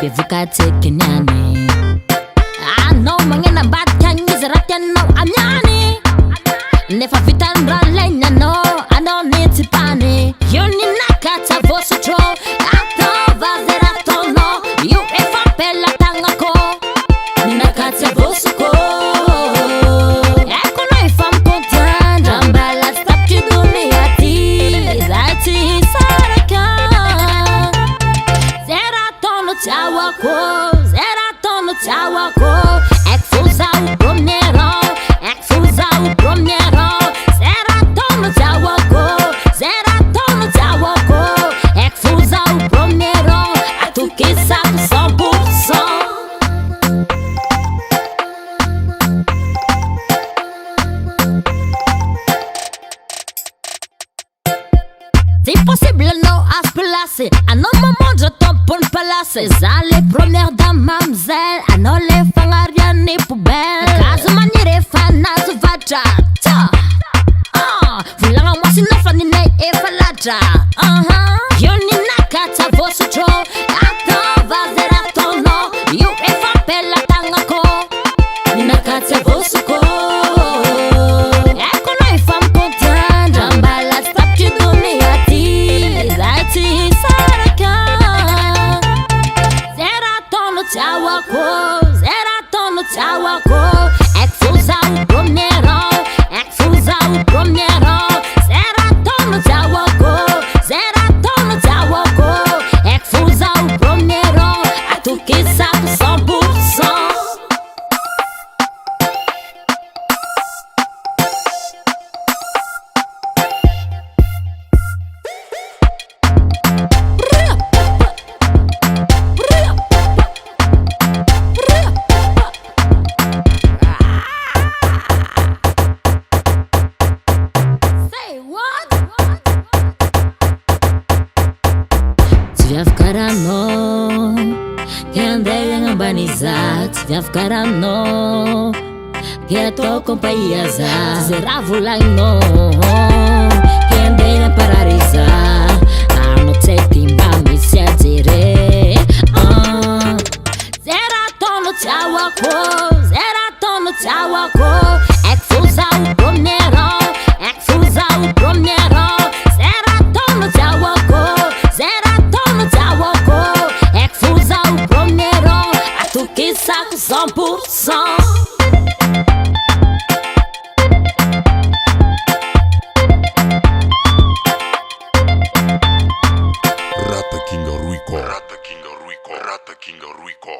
vukate kenyani. I know mangena bad can use ratten no anyani. Never fit and run lenya no, I don't need to panic. You need nakata vostro, ato vazerato no. You if a bella tangako, nakata vostro. Ecco noi fam content, jambala stop you do me a tea. Zati saraka, zeratono chawako, zeratono chawako. Exusa u promero, exusa u promero. Zeratono chawako, zeratono chawako. Exusa u promero, a tu que sabe 100%. C'est possible non à se placer. À nos moments je tombe pour me placer. Ça les premières dames mamzelles. À nos les fangs à rien ni poubelle. Casse manière fana se vaja. Vous l'avez moi si neuf l'année et falaja. Yoni nakata vostro. Attends vazerato no. You if a bella tangako. Nakata vostro. Ecco noi fam content. Jambala stop you do me a tea. Zati saraka. Zeratono chawako, zeratono chawako. Exusa u promero, exusa u promero. Zeratono chawako, zeratono chawako. Exusa u promero, a tu que sabe 100%. Say what? Tivia ficar no, que andei em urbanizar. Tivia ficar no, que a tua companhia zerava lá no, que andei a pararizar. Não sei timba me se atire. Zeratono chawako, zeratono chawako. Exusa u promero, exusa u promero. Zeratono chawako, zeratono chawako. Exusa u promero, a tu que sabe 100%. Rata King Ruico. Rata King Ruico. Rata King Ruico.